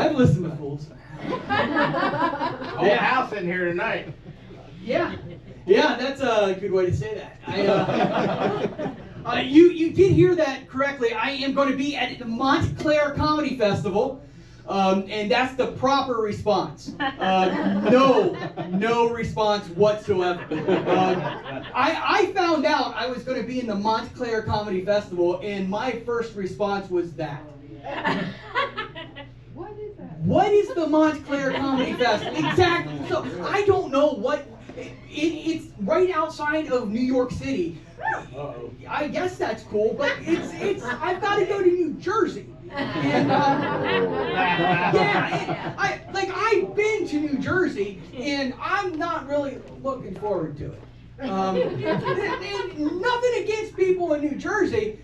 I've listened to Fools. Whole house in here tonight. Yeah, that's a good way to say that. You did hear that correctly. I am going to be at the Montclair Comedy Festival, and that's the proper response. No response whatsoever. I found out I was going to be in the Montclair Comedy Festival, and my first response was that. What is that? What is the Montclair Comedy Festival? Exactly. So I don't know what. It's right outside of New York City. I guess that's cool, but it's. I've got to go to New Jersey, and I've been to New Jersey, and I'm not really looking forward to it. Nothing against people in New Jersey,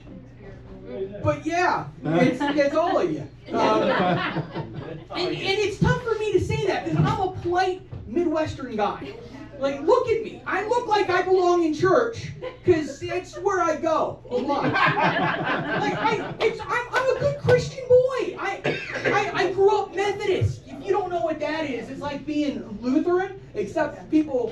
but yeah, it's all of you. And it's tough for me to say that because I'm a polite Midwestern guy. Like, look at me. I look like I belong in church because it's where I go a lot. I'm a good Christian boy. I grew up Methodist. If you don't know what that is, it's like being Lutheran, except people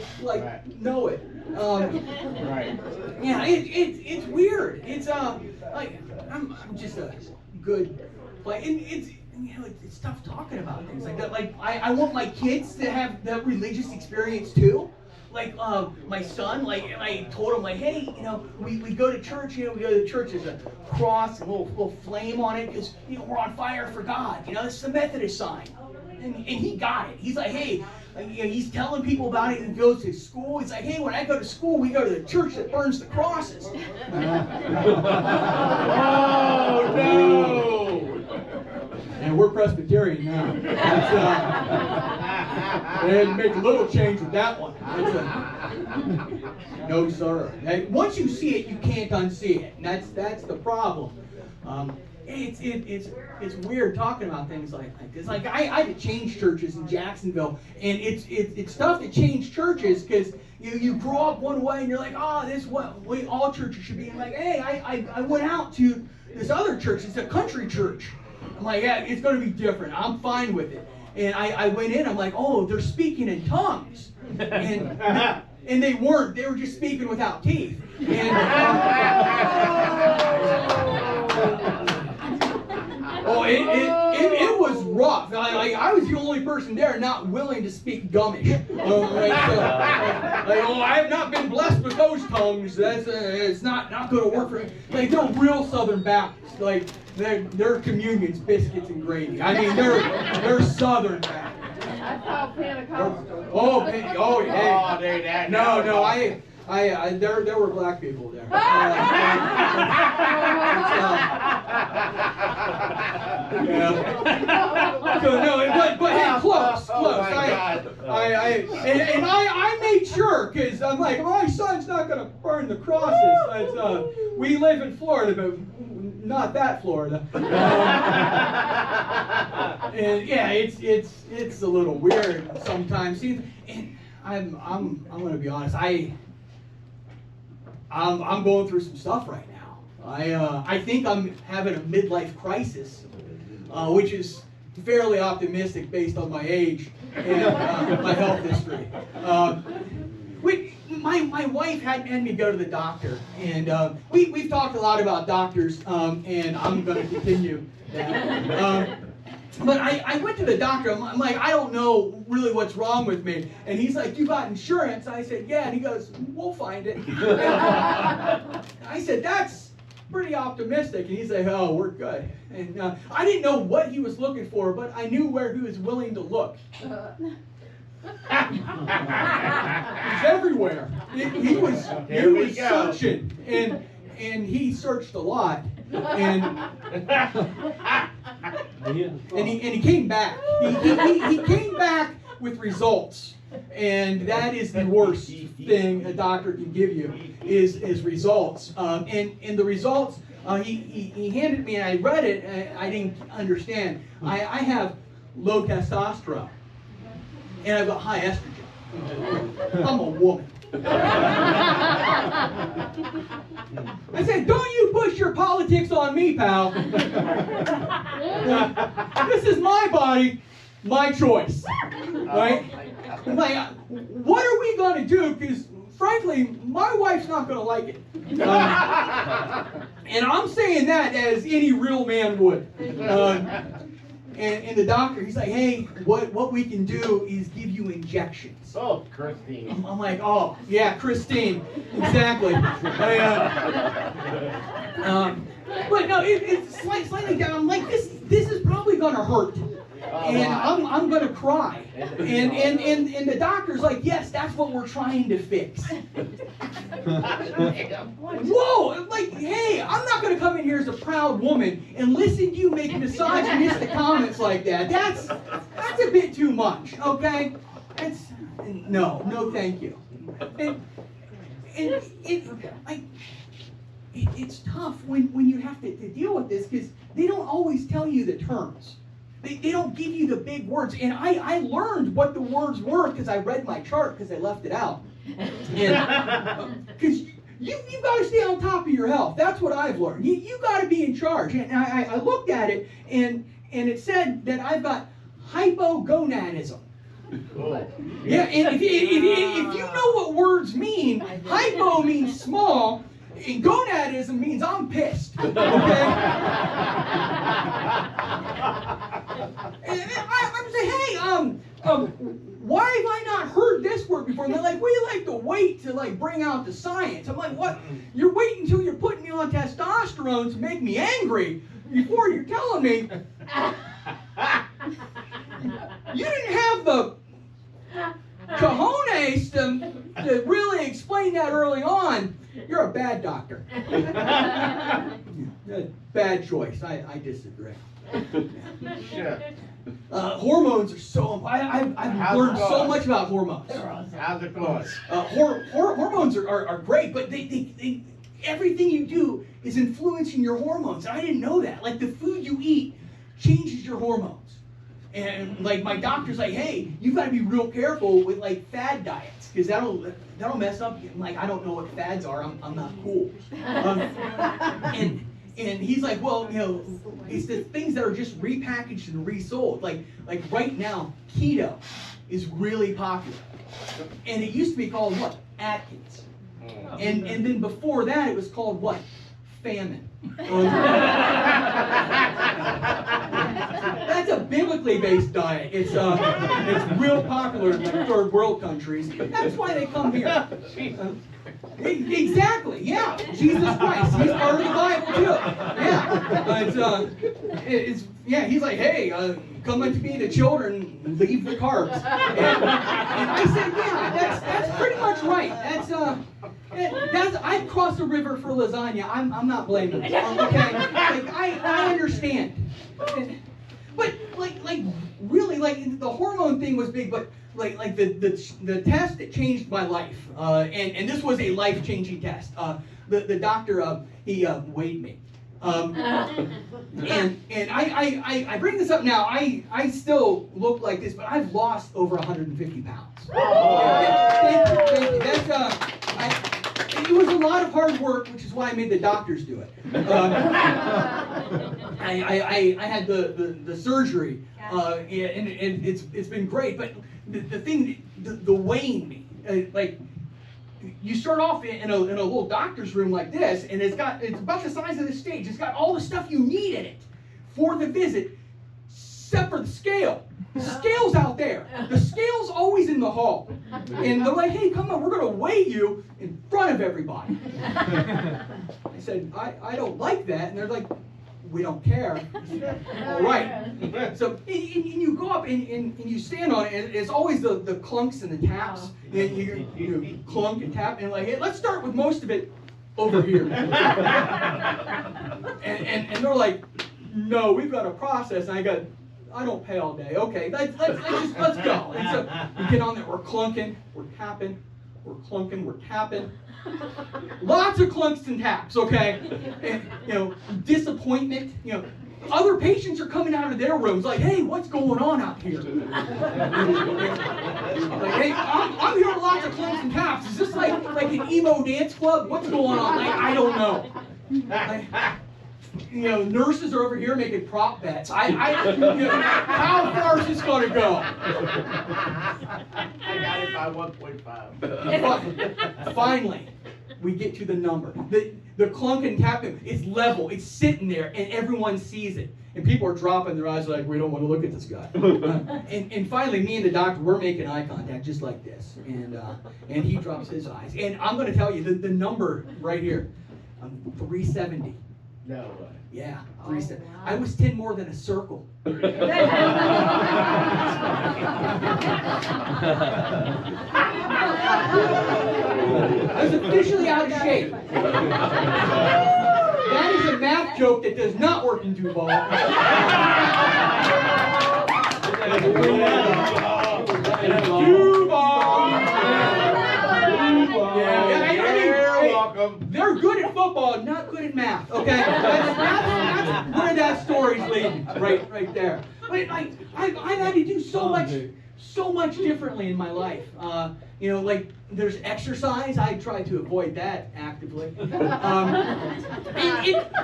know it. Right. Yeah, it's weird. It's I'm just a good play, and it's tough talking about things like that. Like I want my kids to have that religious experience too. Like my son, I told him hey, we go to church. We go to church. There's a cross, a little flame on it, because we're on fire for God. This is the Methodist sign, and he got it. He's like, hey. He's telling people about it and goes to school. He's like, hey, when I go to school, we go to the church that burns the crosses. Oh, no! And we're Presbyterian now. They had to make a little change with that one. No, sir. Once you see it, you can't unsee it. And that's the problem. It's weird talking about things like this. Like I had to change churches in Jacksonville, and it's tough to change churches because you grow up one way and you're like, oh, this is what all churches should be. And like, hey, I went out to this other church. It's a country church. I'm like, yeah, it's going to be different. I'm fine with it. And I went in. I'm like, oh, they're speaking in tongues, and they weren't. They were just speaking without teeth. And it was rough. I was the only person there not willing to speak Gummish. I have not been blessed with those tongues. It's not going to work for me. They're real Southern Baptists. Their communion's biscuits and gravy. I mean, they're Southern Baptists. I saw Pentecostal. Oh, yeah. Oh, dude, that. No, there were black people there. But hey, close. Oh my God. I made sure because I'm like, my son's not going to burn the crosses. We live in Florida, but not that Florida. And yeah, it's a little weird sometimes. And I'm going to be honest. I'm going through some stuff right now. I think I'm having a midlife crisis, which is fairly optimistic based on my age and my health history. My wife had me go to the doctor, and we've talked a lot about doctors, and I'm going to continue that. But I went to the doctor. I'm like, I don't know really what's wrong with me. And he's like, you got insurance? I said, yeah. And he goes, we'll find it. I said, that's pretty optimistic. And he's like, oh, we're good. And I didn't know what he was looking for, but I knew where he was willing to look. He's everywhere. He was searching, and he searched a lot. And he came back. He came back with results, and that is the worst thing a doctor can give you is results. And the results he handed me, and I read it, and I didn't understand. I have low testosterone, and I've got high estrogen. I'm a woman. I said, don't you push your politics on me, pal. This is my body, my choice. Right? I'm like, what are we going to do? Because, frankly, my wife's not going to like it. And I'm saying that as any real man would. And the doctor, he's like, hey, what we can do is give you injections. Oh, Christine. I'm like, oh, yeah, Christine, exactly. But no, it's slightly down. I'm like, this is probably gonna hurt, and I'm gonna cry. And the doctor's like, yes, that's what we're trying to fix. Whoa, like, hey, I'm not gonna come in here as a proud woman and listen to you make misogynistic comments like that. That's a bit too much, okay? No, thank you. And it's tough when you have to deal with this because they don't always tell you the terms. They don't give you the big words. And I learned what the words were because I read my chart because I left it out. Because you've got to stay on top of your health. That's what I've learned. You got to be in charge. And I looked at it and it said that I've got hypogonadism. Oh. Yeah, and if you know what words mean, hypo means small, and gonadism means I'm pissed. Okay? And I'm saying, hey, why have I not heard this word before? And they're like, we like to wait to bring out the science. I'm like, what? You're waiting until you're putting me on testosterone to make me angry before you're telling me. You didn't have the cojones to really explain that early on. You're a bad doctor. Bad choice. I disagree. Sure. Hormones are so. I've learned so much about hormones. How's it going? Hormones are great, but they everything you do is influencing your hormones. I didn't know that. Like the food you eat changes your hormones. And like my doctor's like, hey, you've got to be real careful with like fad diets because that'll mess up. I'm like, I don't know what fads are. I'm not cool. And he's like, well, you know, it's the things that are just repackaged and resold. Like right now, keto is really popular, and it used to be called what? Atkins. And then before that, it was called what? Famine. That's a biblically based diet. It's real popular in like third world countries. That's why they come here. Exactly. Yeah. Jesus Christ. He's part of the Bible too. Yeah. He's like, hey, come unto me, the children, leave the carbs. And I said, yeah, that's pretty much right. I'd cross the river for lasagna. I'm not blaming you. Okay, like I understand. But like really, like the hormone thing was big, but like the test that changed my life, and this was a life-changing test. The doctor he weighed me. And I bring this up now. I still look like this, but I've lost over 150 pounds. Thank you. That's it was a lot of hard work, which is why I made the doctors do it. I had the surgery, and it's been great. But the thing, the weighing me, like. You start off in a little doctor's room like this, and it's about the size of this stage. It's got all the stuff you need in it for the visit, except for the scale. The scale's out there. The scale's always in the hall. And they're like, hey, come on, we're going to weigh you in front of everybody. I said, I don't like that. And they're like, we don't care. All right. So and you go up and you stand on it, and it's always the clunks and the taps. And you clunk and tap, and like, hey, let's start with most of it over here. and they're like, no, we've got a process. And I don't pay all day. Okay, let's go. And so we get on there. We're clunking, we're tapping, we're clunking, we're tapping. Lots of clunks and taps, okay? And, disappointment, other patients are coming out of their rooms like, hey, what's going on out here? Like, hey, I'm hearing lots of clumps and taps. Is this like an emo dance club? What's going on? Like, I don't know. Like, nurses are over here making prop bets. How far is this going to go? I got it by 1.5. Finally, we get to the number. The clunk and tapping is level. It's sitting there, and everyone sees it. And people are dropping their eyes like, we don't want to look at this guy. And finally, me and the doctor, we're making eye contact just like this. And he drops his eyes. And I'm going to tell you, the number right here, 370. No way. Yeah, 370. Wow. I was 10 more than a circle. I was officially out of shape. That is a math joke that does not work in Duval. They're good at football, not good at math. Okay, that's where that story's leading, right there. But I've had to do so much differently in my life. Like there's exercise. I try to avoid that actively. And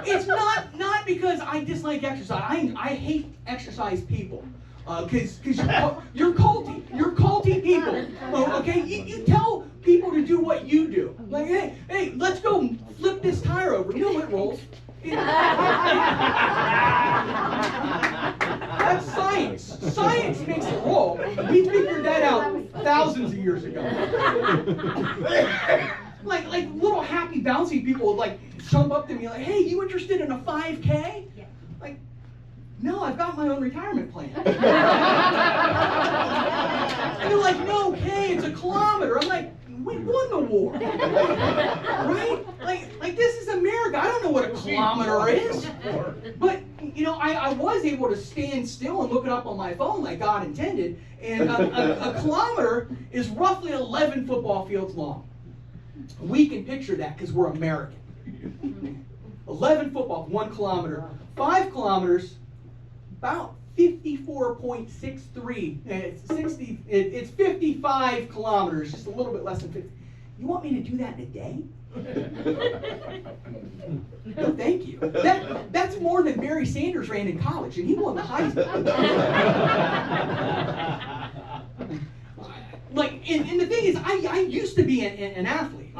it's not because I dislike exercise. I hate exercise people. Because you're culty. You're culty people. Okay, you tell people to do what you do. Like, hey, let's go flip this tire over. You know it rolls. That's science. Science makes it roll. We figured that out thousands of years ago. like little happy bouncy people would like jump up to me like, hey, you interested in a 5K? Yeah. Like, no, I've got my own retirement plan. And they're like, no, okay, it's a kilometer. I'm like, we won the war. Right? Like this is America. I don't know what a kilometer is. But, I was able to stand still and look it up on my phone like God intended. And a kilometer is roughly 11 football fields long. We can picture that because we're American. 11 football, 1 kilometer. 5 kilometers, about 54.63. It's 55 kilometers, just a little bit less than 50. You want me to do that in a day? No, thank you. That's more than Barry Sanders ran in college, and he won the Heisman. And the thing is, I used to be an athlete.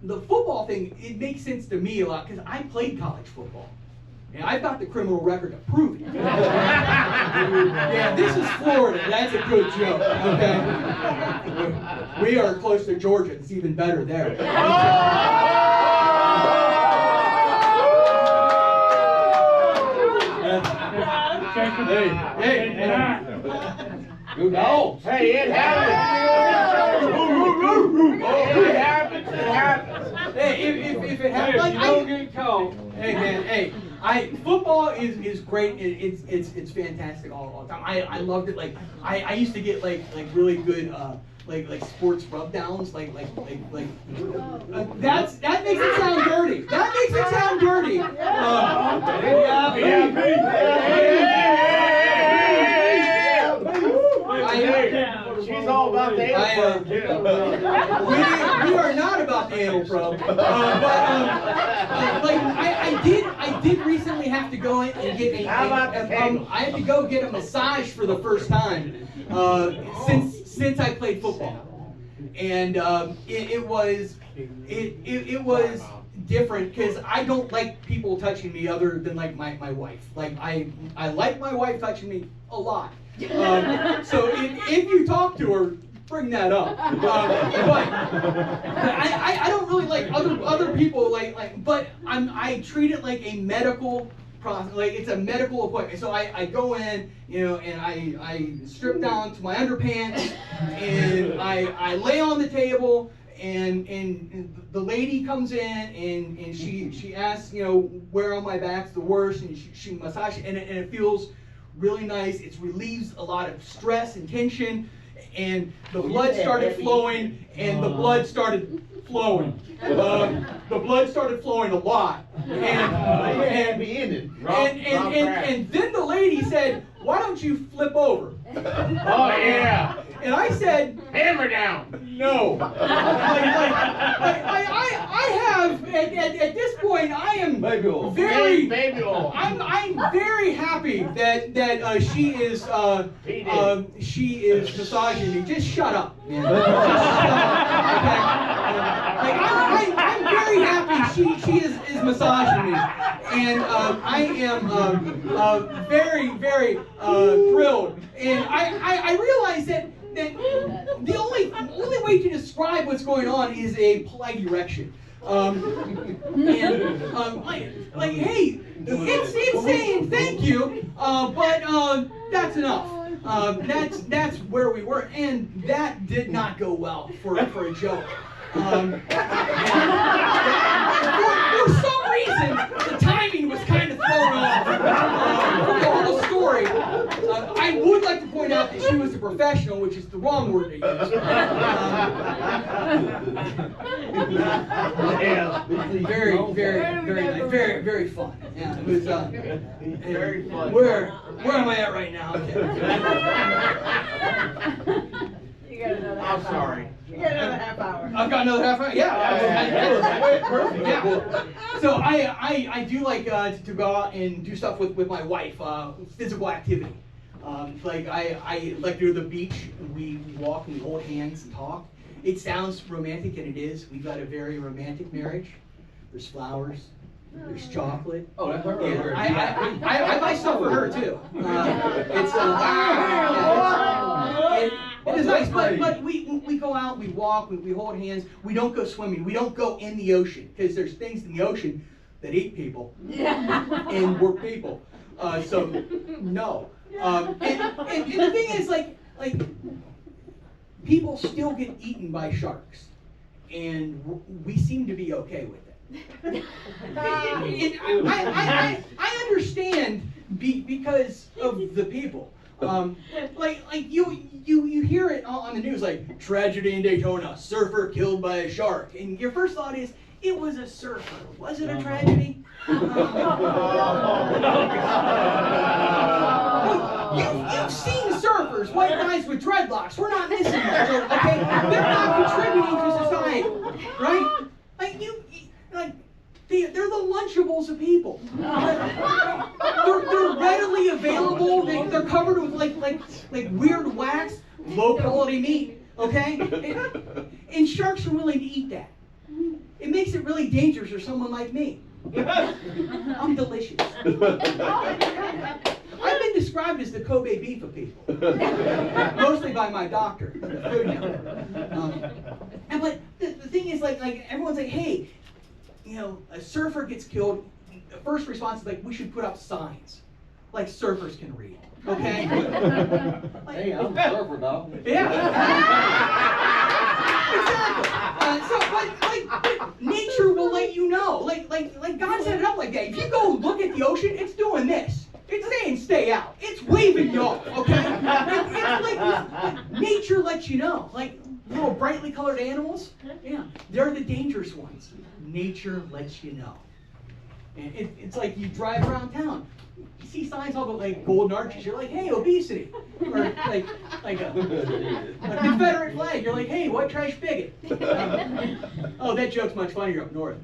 The football thing, it makes sense to me a lot because I played college football. And I've got the criminal record to prove it. Yeah, this is Florida. That's a good joke, okay? We are close to Georgia. It's even better there. Hey. No. Hey, it happens. It happens. Hey, if it happens, like, don't get caught. Hey man, hey. Football is great. It's fantastic all the time. I loved it. Like I used to get like really good like sports rub downs. That makes it sound dirty. That makes it sound dirty. She's all about the anal probe. We are not about the anal probe. I did recently have to go in and get I had to go get a massage for the first time since I played football, and it was different because I don't like people touching me other than like my wife. Like I like my wife touching me a lot. So if you talk to her, bring that up. But I don't really like other people but I treat it like a medical process, like it's a medical appointment. So I go in, and I strip down to my underpants and I lay on the table. And the lady comes in and she asks, where on my back's the worst, and she massages and it feels really nice. It relieves a lot of stress and tension, and the blood started flowing, and the blood started flowing. The blood started flowing a lot. And then the lady said, "Why don't you flip over?" Oh, yeah. And I said, "Hammer down." No. I have at this point I am very I'm very happy that she is massaging me. Just shut up, man. Just shut up. Okay? I'm very happy she is massaging me, and I am very thrilled. And I realize that the only way to describe what's going on is a polite erection. Hey, it's saying thank you, but that's enough. That's where we were, and that did not go well for a joke. For some reason, the timing was kind of thrown off from the whole story. I would like to point out that she was a professional, which is the wrong word to use. Very nice. Very fun. Yeah, it was very fun. Where am I at right now? Okay. I'm sorry. You got another half hour. I've got another half hour. Yeah. Perfect. Yeah. So I do like to go out and do stuff with my wife. Physical activity. Like I like to go to the beach. We walk and we hold hands and talk. It sounds romantic, and it is. We've got a very romantic marriage. There's flowers. There's chocolate. Oh, that's her. Yeah, I buy stuff for her too. It is nice, but we go out, we walk, we hold hands. We don't go swimming. We don't go in the ocean because there's things in the ocean that eat people, and we're people. So no. And the thing is, like people still get eaten by sharks, and we seem to be okay with it. I understand because of the people. Like you hear it on the news, like tragedy in Daytona, surfer killed by a shark, and your first thought is, it was a surfer. Was it a tragedy? You've seen surfers, white guys with dreadlocks. We're not missing them, okay? They're not contributing to society, right? They're the Lunchables of people. They're readily available. They're covered with like weird wax, low quality meat. Okay, and sharks are willing to eat that. It makes it really dangerous for someone like me. I'm delicious. I've been described as the Kobe beef of people, mostly by my doctor. But the thing is, like everyone's like, hey, you know, a surfer gets killed. The first response is like, we should put up signs, like surfers can read. Okay. Hey, I'm a surfer, dog. Yeah. Exactly. But nature will let you know. Like God set it up like that. If you go look at the ocean, it's doing this. It's saying stay out. It's waving you off. Okay. It's like nature lets you know. Like little brightly colored animals. Yeah, they're the dangerous ones. Nature lets you know. And it's like you drive around town. You see signs all like golden arches. You're like, hey, obesity. Or like a Confederate flag. You're like, hey, white trash bigot. Oh, that joke's much funnier up north.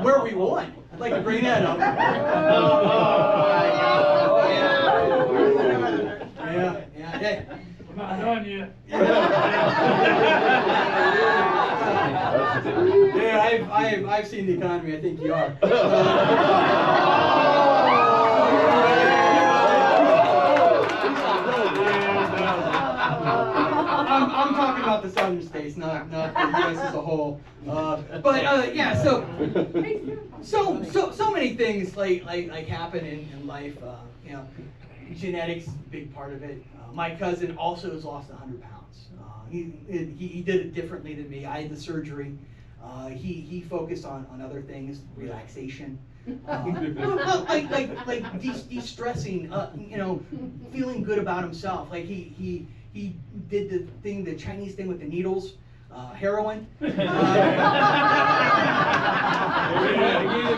Where we won. I'd like to bring that up. Yeah. Not done yet. Yeah, I've seen the economy. I think you are. I'm talking about the southern states, not the U.S. as a whole. Yeah, so many things like happen in life. You know, genetics, big part of it. My cousin also has lost 100 pounds. He did it differently than me. I had the surgery. He focused on other things, relaxation, like de-stressing, you know, feeling good about himself. Like he did the Chinese thing with the needles. heroin. Yeah,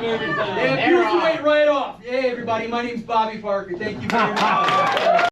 Yeah, pierce the weight right off. Hey, everybody, my name's Bobby Parker. Thank you very much.